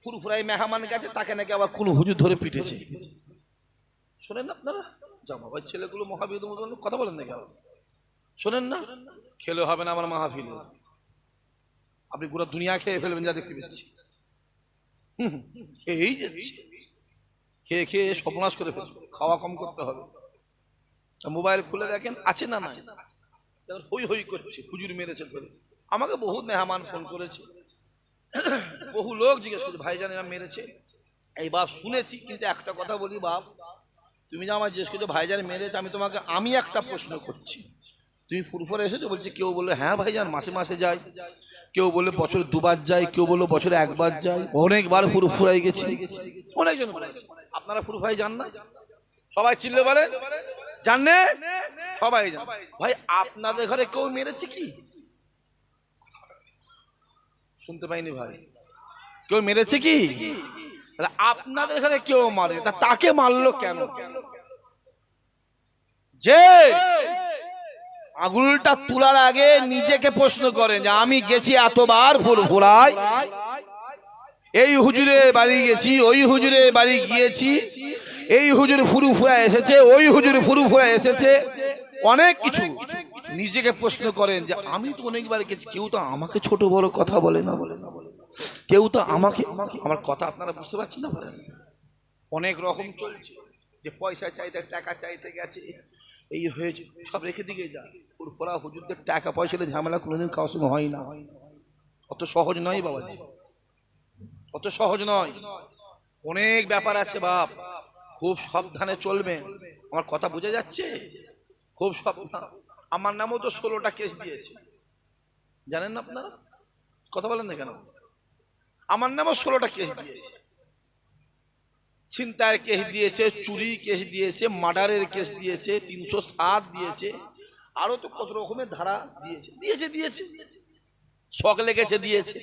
ফুরফুরাই মেহমান গেছে, তাকে নাকি আবার কোন হুজুর ধরে পিটেছে। শোনেন না আপনারা? জামা ভাই ছেলেগুলো মহাবিদ কথা বলেন না কেন? শোনেন না? খেলে হবে না আমার মাহফিলে, আপনি পুরো দুনিয়া খেয়ে ফেলবেন যা দেখতে পাচ্ছি। খেয়েই যাচ্ছে, খেয়ে খেয়ে সর্বনাশ করে ফেলবে। খাওয়া কম করতে হবে। মোবাইল খুলে দেখেন আছে না না, হই হই করছে হুজুর মেরেছে ধরে। আমাকে বহু মেহমান ফোন করেছে, বহু লোক জিজ্ঞেস করছে ভাইজান এরা মেরেছে। এই বাপ শুনেছি, কিন্তু একটা কথা বলি বাপ, তুমি যে আমার জিজ্ঞেস করছো ভাইজান মেরেছে, আমি একটা প্রশ্ন করছি, তুমি ফুরফুরে এসেছো? বলছে কেউ বললো হ্যাঁ ভাইজান মাসে মাসে যাই, কেউ বললো বছরে দুবার যাই, কেউ বললো বছরে একবার যাই, অনেকবার ফুরফুরাই গেছি। অনেকজন বলেছে। আপনারা ফুরফুরাই যান না? সবাই চিল্লে বলে জানে, সবাই জান। ভাই আপনাদের ঘরে কেউ মেরেছে কি? শুনতে পাইনি ভাই, কেউ মেরেছে কি? আপনাদের ঘরে কেউ মারে, তাকে মারলো কেন? যে আঙুলটা তোলার আগে নিজেকে প্রশ্ন করেন যে আমি গেছি এতবার ফুরফুরায়, এই হুজুরে বাড়ি গেছি, ওই হুজুরে বাড়ি গিয়েছি, এই হুজুর ফুরফুরা এসেছে, ওই হুজুর ফুরফুরা এসেছে, অনেক কিছু নিজেকে প্রশ্ন করেন যে আমি তো অনেকবার গেছি, কেউ তো আমাকে ছোট বড় কথা বলে না, কেউ তো আমাকে, আমার কথা আপনারা বুঝতে পারছেন না? বলেন অনেক রকম চলছে, যে পয়সা চাইতে টাকা চাইতে গেছে, এই হয়েছে, সব রেখে দিকে যায়। ফুরফুরা হুজুরদের টাকা পয়সাতে ঝামেলা কোনোদিন কারোর সঙ্গে হয় না। অত সহজ নয় বাবাজি, অত সহজ নয়, অনেক ব্যাপার আছে বাপ, খুব সাবধানে চলবে। আমার কথা বোঝা যাচ্ছে? খুব সাবধান। আমার নামও তো 16টা কেস দিয়েছে, জানেন না আপনারা? কথা বলেন না কেন? আমার নামও 16টা কেস দিয়েছে। ছিনতাইয়ের কেস দিয়েছে, চুরি কেস দিয়েছে, মার্ডারের কেস দিয়েছে, 307 দিয়েছে, আরো তো কত রকমের ধারা দিয়েছে দিয়েছে দিয়েছে শখ লেগেছে দিয়েছে।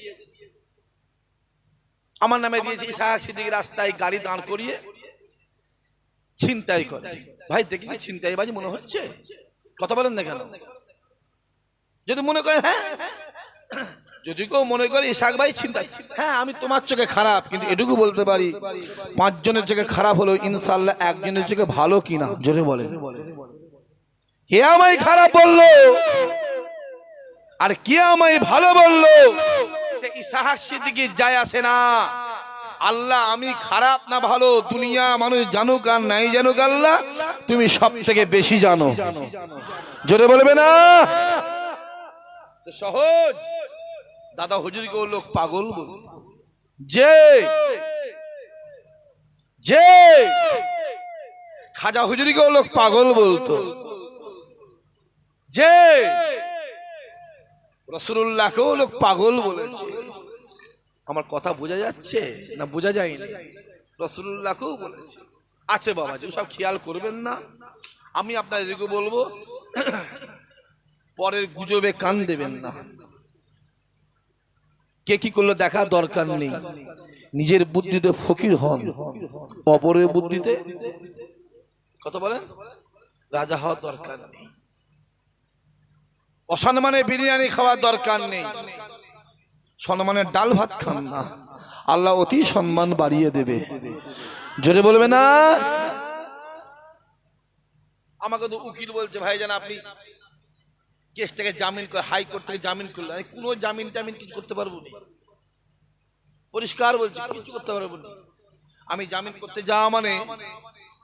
আমার নামে দিয়েছে ইসহাক সিদ্দিক রাস্তায় গাড়ি দাঁড় করিয়ে ছিনতাই করে। ভাই দেখি কি ছিনতাইবাজি মনে হচ্ছে? কথা বলেন না কেন? যদি মনে করেন হ্যাঁ, যদি কেউ মনে করে ইসহাক ভাই ছিনতাই, হ্যাঁ আমি তোমার চোখে খারাপ, কিন্তু এটুকু বলতে পারি 5 জনের চোখে খারাপ হলো ইনশাআল্লাহ একজনের চোখে ভালো কিনা জোরে বলেন। কে আমায় খারাপ বললো আর কে আমায় ভালো বললো ইসহাক সিদ্দিকীর যায় আসে না। আল্লাহ আমি খারাপ না ভালো দুনিয়া মানুষ জানুক আর নাই জানুক, আল্লাহ তুমি সব থেকে বেশি জানো, জোরে বলবে না? সহজ। দাদা হুজুরকে ও লোক পাগল বলতো, যে যে খাজা হুজুরকে ও লোক পাগল বলতো, যে রাসূলুল্লাহকেও লোক পাগল বলেছে। আমার কথা বোঝা যাচ্ছে না বোঝা যায়নি? রাসূলুল্লাহকেও বলেছে। আছে বাবাজি, সব খেয়াল করবেন না। আমি আপনাদেরকে বলবো পরের গুজবে কান দেবেন না। কে কি করলো দেখা দরকার নেই। নিজের বুদ্ধিতে ফকির হন, অপরের বুদ্ধিতে কথা বলেন রাজা হওয়ার দরকার নেই। অসম্মানে বিরিয়ানি খাওয়ার দরকার নেই, সম্মানের ডাল ভাত খান না, আল্লাহ অতি সম্মান বাড়িয়ে দেবে, জোরে বলবে না? আমাকে তো উকিল বলছে ভাইজান আপনি কেসটাকে জামিন করে, হাইকোর্ট থেকে জামিন করলেন, আমি কোনো জামিন টামিন কিছু করতে পারবো না, পরিষ্কার বলছি কিছু করতে পারবো না। আমি জামিন করতে যাওয়া মানে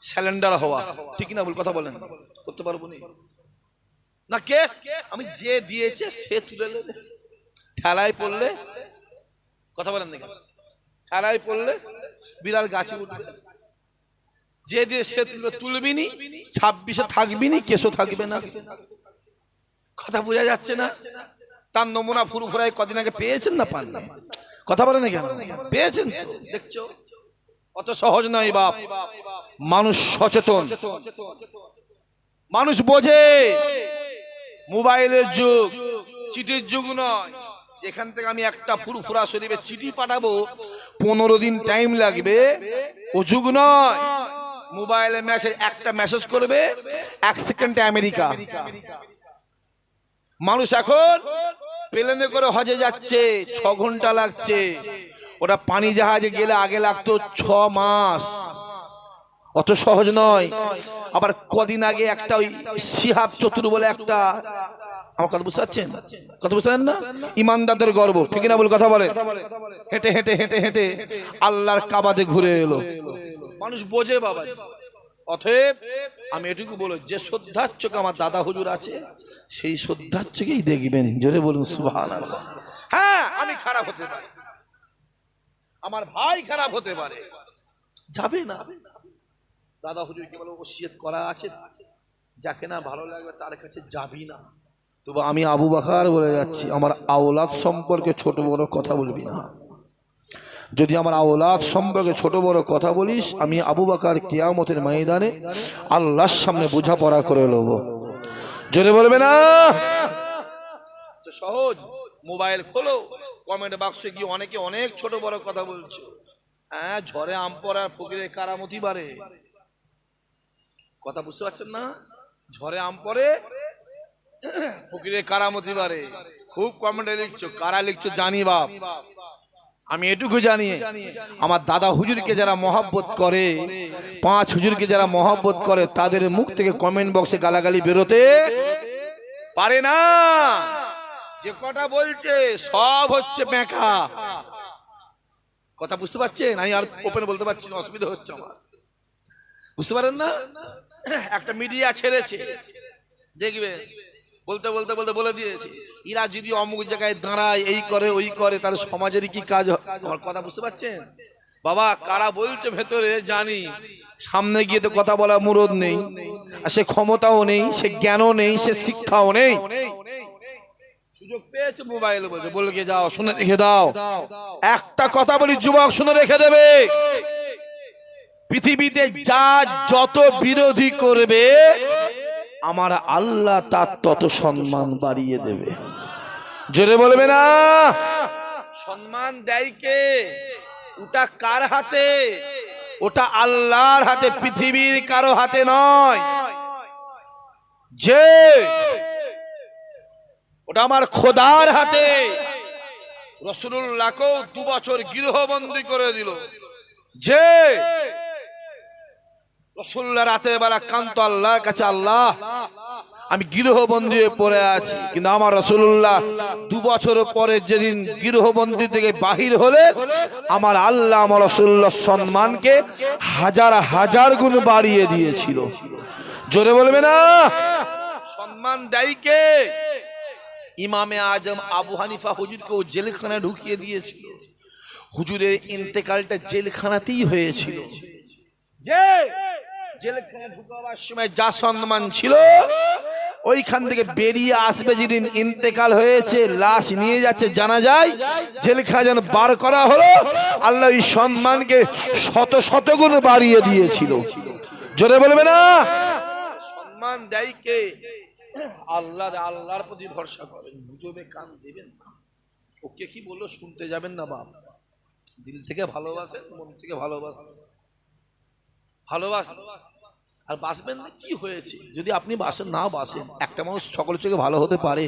স্যালেন্ডার হওয়া, ঠিক না ভুল কথা বলেন? করতে পারবো না। কেস আমি যে দিয়েছে সে তুলে নেবে, ঠেলায় পড়লে কথা বলেন না, ঠেলায় পড়লে বিড়াল গাছে উঠবে, যে দিয়ে সে তুলবি নি, 26-এ থাকবি নি, কেসও থাকবে না। কথা বোঝা যাচ্ছে না? তার নমুনা ফুরফুরায় কদিন আগে পেয়েছেন না পান না? কথা বলেন না কেন? পেয়েছেন তো, দেখছো? অত সহজ নয় বাপ। মানুষ সচেতন, মানুষ বোঝে মোবাইলের যুগ, চিঠির যুগ নয়। যেখান থেকে আমি একটা ফুরফুরা শরীফে চিঠি পাঠাবো 15 দিন টাইম লাগবে, ও যুগ নয়। মোবাইলে মেসেজ, একটা মেসেজ করবে 1 সেকেন্ডে আমেরিকা। মানুষ এখন প্লেনে করে হজে যাচ্ছে, 6 ঘন্টা লাগছে, ওটা পানি জাহাজে গেলে আগে লাগতো 6 মাস, অত সহজ নয়। আবার কদিন আগে একটা ওই শিহাব চতুর বলে একটা, আমার কথা বুঝতে পারছেন, কথা বুঝতে পারেন না, ইমানদারদের গর্ব, ঠিক না? বল কথা বলে, হেঁটে হেঁটে হেঁটে হেঁটে আল্লাহর কাবাতে ঘুরে এলো। মানুষ বোঝে বাবা। অতএব আমি এটুকু বলো, যে শ্রদ্ধার চোখে আমার দাদা হুজুর আছে, সেই শ্রদ্ধার চোখেই দেখবেন। জোরে বলুন সুবহানাল্লাহ। হ্যাঁ, আমি খারাপ হতে পারি, আমার ভাই খারাপ হতে পারে, যাবে না। দাদা হুজুরকে বলো ওসিয়ত করা আছে, যাকে না ভালো লাগবে তার কাছে যাবি না। তবু আমি আবু বকর বলে যাচ্ছি, আমার আওলাদ সম্পর্কে ছোট বড় কথা বলবি না। যদি আমার আওলাদ সম্পর্কে ছোট বড় কথা বলিস, আমি আবু বকর কিয়ামতের ময়দানে আল্লাহর সামনে বোঝাপড়া করে নেব। জোরে বলবে না? সহজ। মোবাইল খোলো, কমেন্ট বাক্সে গিয়ে অনেকে অনেক ছোট বড় কথা বলছো। হ্যাঁ, ঝড়ে আম পড়ার ফকিরের কারামতি বাড়ে, কথা বুঝতে পারছেন না? ঝড়ে আম পড়ে ফকিরের কারামতি বাড়ে। খুব কমেন্টে লিখছো, কারা লিখছো জানি বাপ। আমি এটুকু জানি, আমার দাদা হুজুরকে যারা মহব্বত করে, 5 হুজুরকে যারা মহব্বত করে, তাদের মুখ থেকে কমেন্ট বক্সে গালাগালি বেরোতে পারে না। যে কটা বলছে সব হচ্ছে বেঁকা, কথা বুঝতে পারছেন? আমি আর ওপেন বলতে পারছি না, অসুবিধা হচ্ছে আমার, বুঝতে পারেন না? একটা মিডিয়া ছেড়েছে, দেখবে বলতে বলতে বলতে বলে দিয়েছে, এরা যদি অমুক জায়গায় দাঁড়ায়, এই করে ওই করে, তাহলে সমাজের কি কাজ? আমার কথা বুঝতে পারছেন বাবা? কারা বলছে ভেতরে জানি, সামনে গিয়ে তো কথা বলা মুরদ নেই, আর সে ক্ষমতাও নেই, সে জ্ঞানও নেই, সে শিক্ষাও নেই। সুযোগ পেয়েছে মোবাইল বলছে, বলে যাও শুনে রেখে দাও। একটা কথা বলি যুবক, শুনে রেখে দেবে, পৃথিবীতে যা যত বিরোধী করবে, আমার আল্লাহ তার তত সম্মান বাড়িয়ে দেবে। জোরে বলবে না? সম্মান দেয় কে? ওটা কার হাতে? ওটা আল্লাহর হাতে, পৃথিবীর কারো হাতে নয়। যে ওটা আমার খোদার হাতে। রাসূলুল্লাহকেও 2 বছর গৃহবন্দী করে দিল। যে রাসূলুল্লাহ রাতের বেলা কান্ত আল্লাহর কাছে, আল্লাহ আমি গৃহবন্দী হয়ে পড়ে আছি, কিন্তু আমার রাসূলুল্লাহ 2 বছর পরে যেদিন গৃহবন্দী থেকে বাহির হলেন, আমার আল্লাহ আমার রাসূলুল্লাহর সম্মানকে হাজার হাজার গুণ বাড়িয়ে দিয়েছিল। জোরে বলবে না? সম্মান দেয় কে? ইমামে আজম আবু হানিফা হুজুরকে জেলখানায় ঢুকিয়ে দিয়েছিল। হুজুরের ইন্তেকালটা জেলখানাতেই হয়েছিল। যে জেলখানায় ঢুকাবার সময় যা সম্মান ছিল, ওইখান থেকে বেরিয়ে আসবে যেদিন ইন্তেকাল হয়েছে, লাশ নিয়ে যাচ্ছে জানা যায়, জেলখানা যেন বার করা হলো, আল্লাহ এই সম্মানকে শত শত গুণ বাড়িয়ে দিয়েছিল। জোরে বলবে না? সম্মান দেয় কে? আল্লাহ। আল্লাহর প্রতি ভরসা করেন, গুজবে কান দেবেন না। ওকে কি বললো শুনতে যাবেন না বাপ। দিল থেকে ভালোবাসেন, মন থেকে ভালোবাসেন, ভালোবাসেন আর বাসবেন না। কি হয়েছে যদি আপনি বাসেন না বাসেন? একটা মানুষ সকলের চোখে ভালো হতে পারে,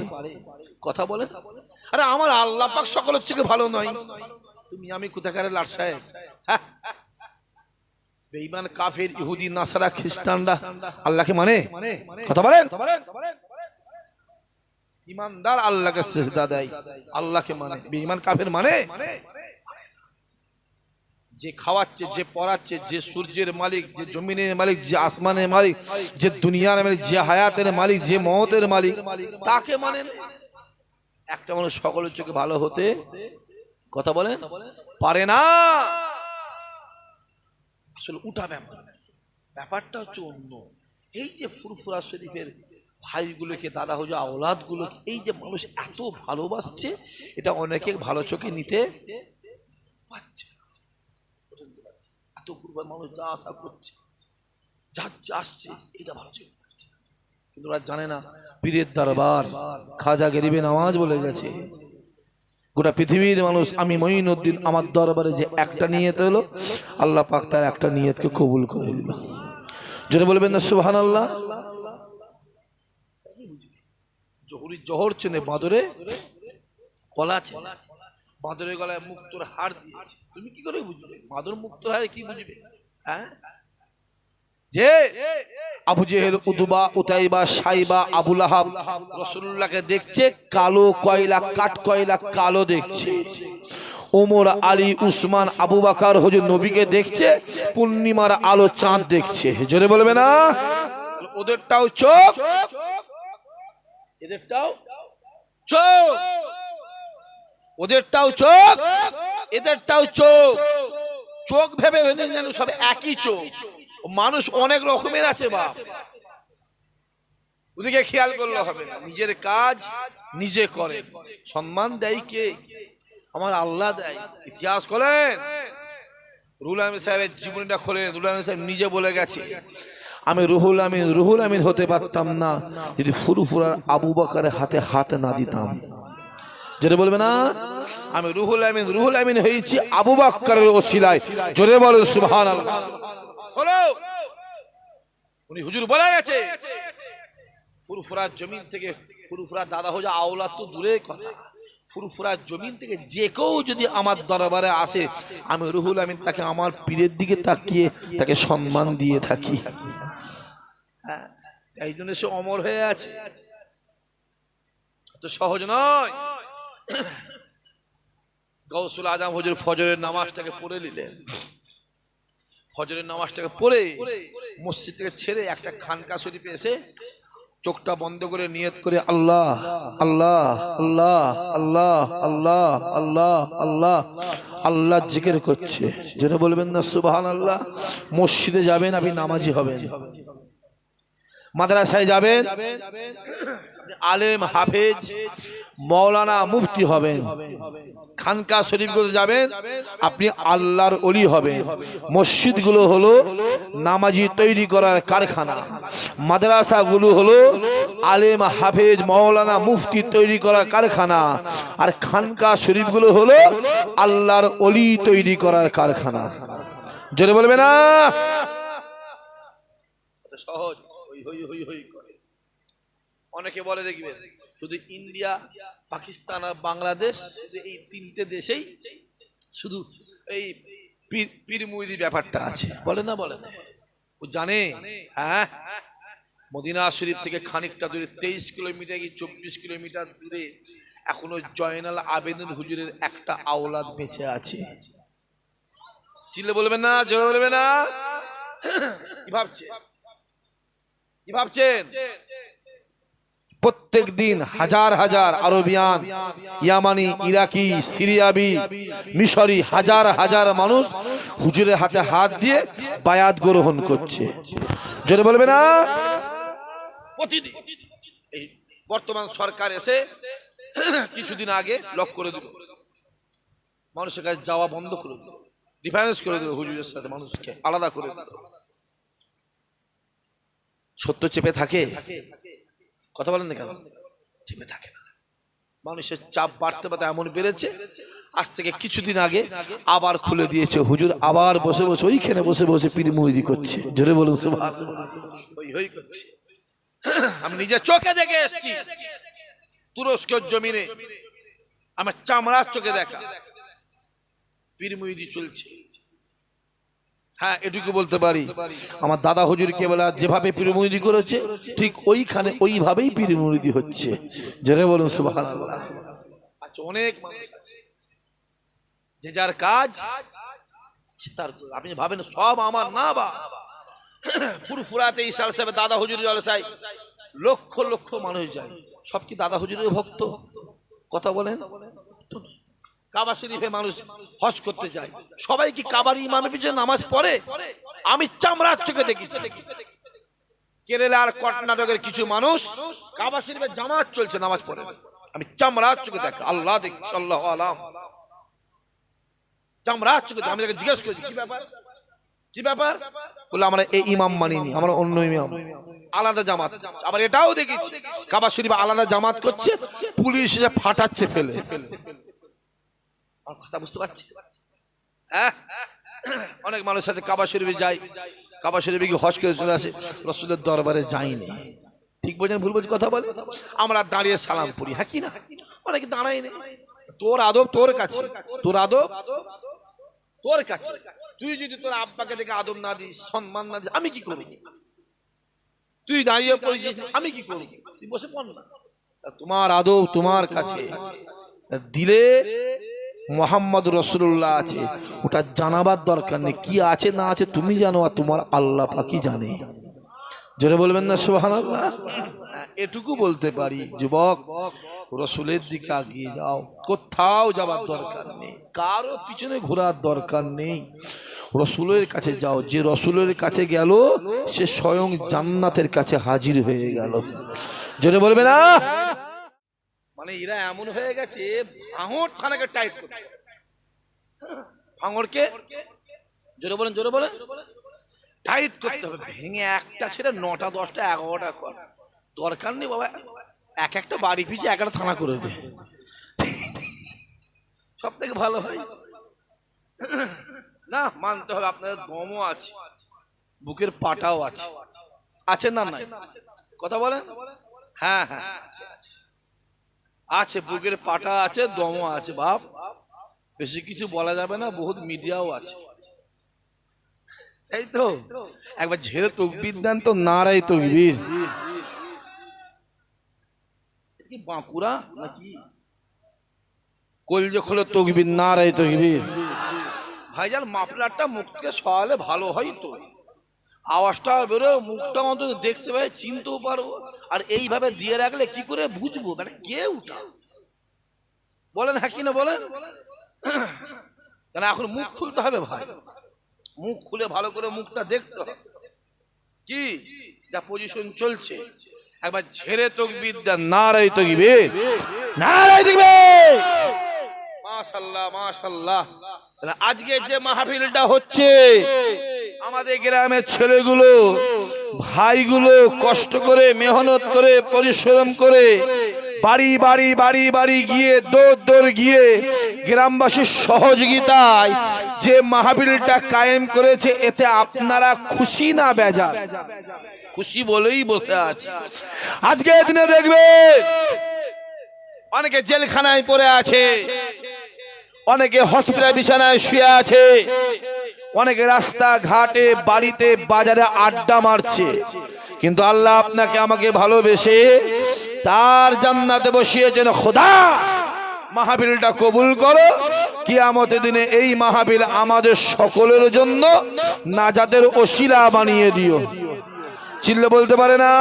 কথা বলে। আরে আমার আল্লাহ পাক সকলের চোখে ভালো নয়, তুমি আমি কোথাকার লাট সাহেব? বেঈমান কাফের ইহুদি নাসারা খ্রিস্টানরা আল্লাহকে মানে, কথা বলেন। ইমানদার আল্লাহকে সিজদা দেয়, আল্লাহকে মানে। বেঈমান কাফের মানে? যে খাওয়াচ্ছে, যে পড়াচ্ছে, যে সূর্যের মালিক, যে জমিনের মালিক, যে আসমানের মালিক, যে দুনিয়ার মালিক, যে হায়াতের মালিক, যে মওতের মালিক, তাকে মানে একটা মানুষ সকলের চোখে ভালো হতে, কথা বলেন, পারে না। আসলে উঠা ব্যাপারটা হচ্ছে অন্য। এই যে ফুরফুরা শরীফের ভাইগুলোকে, দাদা হুজুর আওলাদগুলোকে, এই যে মানুষ এত ভালোবাসছে, এটা অনেকে ভালো চোখে নিতে পারছে। এত পূর্বের মানুষ যা আশা করছে, যা আসছে, এটা ভালো চোখে পাচ্ছে, কিন্তু ওরা জানে না পীরের দরবার খাজা গরিবে নওয়াজ বলে গেছে, গোটা পৃথিবীর মানুষ আমি মঈনুদ্দিন আমার দরবারে যে একটা নিয়ত হলো, আল্লাহ পাক তার একটা নিয়তকে কবুল করে নিল। জোরে বলবেন না সুবহানাল্লাহ? জহুরি জহর চেনে, বাদরে কলা চেনে, বাঁদরের গলায় মুক্তোর হার দিয়েছে। তুমি কি করে বুঝবে বাঁদর মুক্তোর হারে কি বুঝবে? হ্যাঁ, যে আবু জেহেল, উতবা, উতাইবা, সাইবা, আবু লাহাব রাসূলুল্লাহকে দেখছে কালো কয়লা, কাঠ কয়লা কালো দেখছে। ওমর, আলী, উসমান, আবু বকর হুজুর নবীকে দেখছে পূর্ণিমার আলো, চাঁদ দেখছে। জোরে বলবে না? ওদেরটাও চোখ, এদেরটাও চোখ, ওদেরটাও চোখ, এদেরটাও চোখ। চোখ ভেবে যেন সব একই চোখ। মানুষ অনেক রকমের আছে বাপ, ওদিকে খেয়াল করলে হবে না। নিজের কাজ নিজে করে, সম্মান দেয় কে? আমার আল্লাহ দেয়। ইতিহাস খোলেন, রুহুল আমিন সাহেবের জীবনীটা খোলেন। রুহুল আমিন সাহেব নিজে বলে গেছে, আমি রুহুল আমিন হতে পারতাম না যদি ফুরফুরার আবু বকরের হাতে হাত না দিতাম। জোরে বলবে না? আমি রুহুল আমিন হয়েছি আবু বকরের ওসিলায়। জোরে বলেন সুবহানাল্লাহ। হলো উনি হুজুর বলে গেছে, ফুরফুরার জমিন থেকে, ফুরফুরার দাদা হোজা আওলাদ তো দূরের কথা, ফুরফুরার জমিন থেকে যে কেউ যদি আমার দরবারে আসে, আমি রুহুল আমিন তাকে আমার পীরের দিকে তাকিয়ে তাকে সম্মান দিয়ে থাকি। এই জন্য সে অমর হয়ে আছে। তো সহজ নয়। গাউসুল আজম হুজুর ফজরের নামাজটাকে পড়ে নিলেন। ফজরের নামাজটাকে পড়ে মসজিদ থেকে ছেড়ে একটা খানকা শরীফে এসে চোখটা বন্ধ করে নিয়ত করে আল্লাহ আল্লাহ আল্লাহ আল্লাহ আল্লাহ আল্লাহ আল্লাহ আল্লাহ জিকির করছে। যেটা বলবেন না সুবহানাল্লাহ। মসজিদে যাবেন, আপনি নামাজি হবেন। মাদ্রাসায় যাবেন, আলেম, হাফেজ, মৌলানা, মুফতি হবেন। খানকা শরীফগুলো যাবেন, আপনি আল্লাহর ওলি হবেন। মসজিদগুলো হলো নামাজি তৈরি করার কারখানা, মাদ্রাসাগুলো হলো আলেম, হাফেজ, মৌলানা, মুফতি তৈরি করার কারখানা, আর খানকা শরীফগুলো হলো আল্লাহর ওলি তৈরি করার কারখানা। জোরে বলবে না? সহজ হই হই হই করে। অনেকে বলে দেখবেন শুধু ইন্ডিয়া, পাকিস্তান আর বাংলাদেশ, শুধু এই তিনটে দেশেই শুধু এই পীর মুরিদি ব্যাপারটা আছে। বলে না? বলে না? ও জানে? হ্যাঁ, মদিনা শরীফ থেকে খানিকটা দূরে 23 কিলোমিটার কি 24 কিলোমিটার দূরে এখনো জয়নাল আবেদিন হুজুরের একটা আওলাদ বেঁচে আছে। চিল্লে বলবেন না? জোরে বলবেন না? কি ভাবছে? কি ভাবছেন? প্রত্যেক দিন হাজার হাজার আরবিয়ান, ইয়ামানি, ইরাকি, সিরিয়াবি, মিশরি হাজার হাজার মানুষ হুজুরের হাতে হাত দিয়ে বায়াত গ্রহণ করছে। জোরে বলবে না? প্রতিদিন। এই বর্তমান সরকার এসে কিছুদিন আগে লক করে দিল, মানুষের কাছে যাওয়া বন্ধ করে দিল, ডিফারেন্স করে দিল, হুজুরের সাথে মানুষকে আলাদা করে দিল। সত্য চেপে থাকে? কথা বলেন না কেন? চেপে থাকে না। মানুষের চাপ বাড়তে বাড়তে এমন বেড়েছে, আজ থেকে কিছুদিন আগে আবার খুলে দিয়েছে। হুজুর আবার বসে বসে ওইখানে বসে বসে পীর মুরিদি করছে। জোরে বলুন সুবহানাল্লাহ। ওই হই করছে। আমি নিজে চোখে দেখে এসেছি তুরস্কের জমিনে, আমার চামড়ার চোখে দেখা পীর মুরিদি চলছে। হ্যাঁ, এটুকু বলতে পারি, আমার দাদা হুজুর কেবলা যেভাবে পীর মুরিদি করেছে ঠিক ওইখানে ওইভাবেই পীর মুরিদি হচ্ছে। জোরে বলুন সুবহানাল্লাহ। আচ্ছা, অনেক মানুষ আছে যে যার কাজ তার, আপনি ভাবেন সব আমার না। বা ফুরফুরাতে ইসাল সাহেব দাদা হুজুরের জলসায় লক্ষ লক্ষ মানুষ যায়, সব কি দাদা হুজুরের ভক্ত? কথা বলেন। কাবা শরীফে মানুষ হজ করতে যায়, সবাই কি কাবার ইমামের পিছনে নামাজ পড়ে? আমি চামড়ার চোখে দেখেছি কেরালা আর কর্ণাটকের কিছু মানুষ কাবা শরীফে জামাত চলছে, নামাজ পড়ে। আমি চামড়ার চোখে দেখি, আল্লাহ দেখছি, আল্লাহ আলাম, চামড়ার চোখে। আমি তাকে জিজ্ঞেস করেছি কি ব্যাপার, কি ব্যাপার? বলে আমরা এই ইমাম মানিনি, আমরা অন্য ইমাম, আলাদা জামাত। আবার এটাও দেখেছি কাবা শরীফে আলাদা জামাত করছে, পুলিশ এসে ফাটাচ্ছে ফেলে। কথা বুঝতে পারছি? হ্যাঁ, অনেক মানুষ আছে কাবা শরীফে যায়, কাবা শরীফে গিয়ে হজ করে চলে আসে, রাসূলের দরবারে যায়নি। ঠিক বলছেন ভুল বলছি? কথা বলে আমরা দাঁড়িয়ে সালাম পড়ি, হ্যাঁ কি না? অনেকে দাঁড়ায় নেই। তোর আদব তোর কাছে, তোর আদব তোর কাছে। তুই যদি তোর আব্বাকে দেখে আদব না দিস, সম্মান না দিস, আমি কি করব? তুই দাঁড়িয়ে পড়েছিস, আমি কি করব? তুই বসে পড় না। তোমার আদব তোমার কাছে। দিলে মোহাম্মদ রাসূলুল্লাহ আছে, ওটা জানাবার দরকার নেই। কি আছে না আছে তুমি জানো, আর তোমার আল্লাহ পাকই জানে। জোরে বলবেন না সুবহানাল্লাহ? এটুকু বলতে পারি, যুবক রসুলের দিকে এগিয়ে যাও, কোথাও যাবার দরকার নেই, কারো পিছনে ঘোরার দরকার নেই। রসুলের কাছে যাও, যে রসুলের কাছে গেল সে স্বয়ং জান্নাতের কাছে হাজির হয়ে গেল। জোরে বলবে না? মানে এরা এমন হয়ে গেছে, ভাঙড় থানাকে টাইট করতে, ভাঙড়কে জোরে বলেন, জোরে বলেন, টাইট করতে হবে। ভেঙে একটা ছেড়ে 9টা 10টা 11টা কর, দরকার নেই বাবা। এক একটা বাড়ি পিছিয়ে এক একটা থানা করে দে, সব থেকে ভালো হয়। না, মানতে হবে আপনাদের দমও আছে, বুকের পাটাও আছে, আছে না নাই? কথা বলেন। হ্যাঁ হ্যাঁ আছে, বুকের পাটা আছে, দমও আছে বাপ। বেশি কিছু বলা যাবে না, বহুত মিডিয়াও আছে, তাই তো? একবার ঝেড়ে তকবীর দেন তো, নারাই তকবীর। বাঁকুড়া নাকি কলজে খোলে তকবীর, নারাই তকবীর। ভাইজান মাফলারটা মুখ থেকে সরালে ভালো হয় তো, আওয়াজটা বেরো, মুখটা অন্তত দেখতে পাই, চিনতেও পারবো। আর এইভাবে দিয়ে রাখলে কি করে বুঝবো মানে কে উঠা? বলেন হ্যাঁ কিনা বলেন? কেন এখন মুখ খুলতে হবে ভাই, মুখ খুলে ভালো করে মুখটা দেখতে হবে, কি যা পজিশন চলছে। একবার ঝেড়ে তকবীর দেন, নারাই তকবীর, নারাই তকবীর। মাশাআল্লাহ মাশাআল্লাহ। আজকে যে মাহফিলটা হচ্ছে, আমাদের গ্রামের ছেলেগুলো ভাইগুলো কষ্ট করে মেহনত করে পরিশ্রম করে বাড়ি বাড়ি বাড়ি বাড়ি গিয়ে দৌড় দৌড় গিয়ে গ্রামবাসীর সহযোগিতায় যে মাহফিলটা কায়েম করেছে, এতে আপনারা খুশি না বেজার? খুশি বলেই বসে আছে। আজকে দিনে দেখবে অনেকে জেলখানায় পড়ে আছে, অনেকে হসপিটাল বিছানায় শুয়ে আছে, অনেকে রাস্তা ঘাটে বাড়িতে বাজারে আড্ডা মারছে, কিন্তু আল্লাহ আপনাকে আমাকে ভালোবেসে তার জান্নাতে বসিয়েছেন। খোদা মাহফিলটা কবুল করো, কিয়ামতের দিনে এই মাহফিল আমাদের সকলের জন্য নাজাতের ওসিলা বানিয়ে দিও। চিল্লে বলতে পারে না?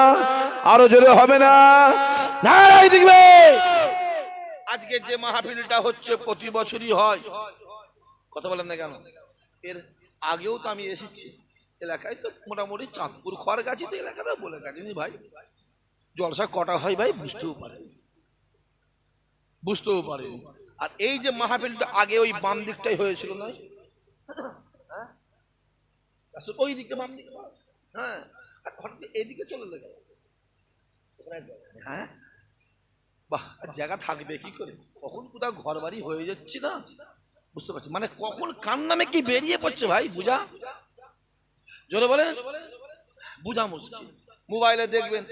আরো জোরে হবে না? নারাই দেখবে। আজকে যে মাহফিলটা হচ্ছে প্রতি বছরই হয়, কথা বলেন না কেন? এর আগেও তো আমি এসেছি এলাকায়, তো মোটামুটি চাঁদপুর খড়গাছি তো এলাকাটা বলে গেছি ভাই, জলসা কটা হয় ভাই বুঝতেও পারে। আর এই যে মাহফিলটা আগে ওই বাম দিকটাই হয়েছিল নয়, ওই দিকটা বাম দিকে, হ্যাঁ, আর হঠাৎ এইদিকে চলে লেগে, হ্যাঁ বাহ, জায়গা থাকবে কি করে? কখন কোথাও ঘর বাড়ি হয়ে যাচ্ছে না, বুঝতে পারছি। মানে কখন কার নামে কি বেরিয়ে পড়ছে ভাই, বুঝা জোরে বলে বুঝা মুশকিল। মোবাইলে দেখবেন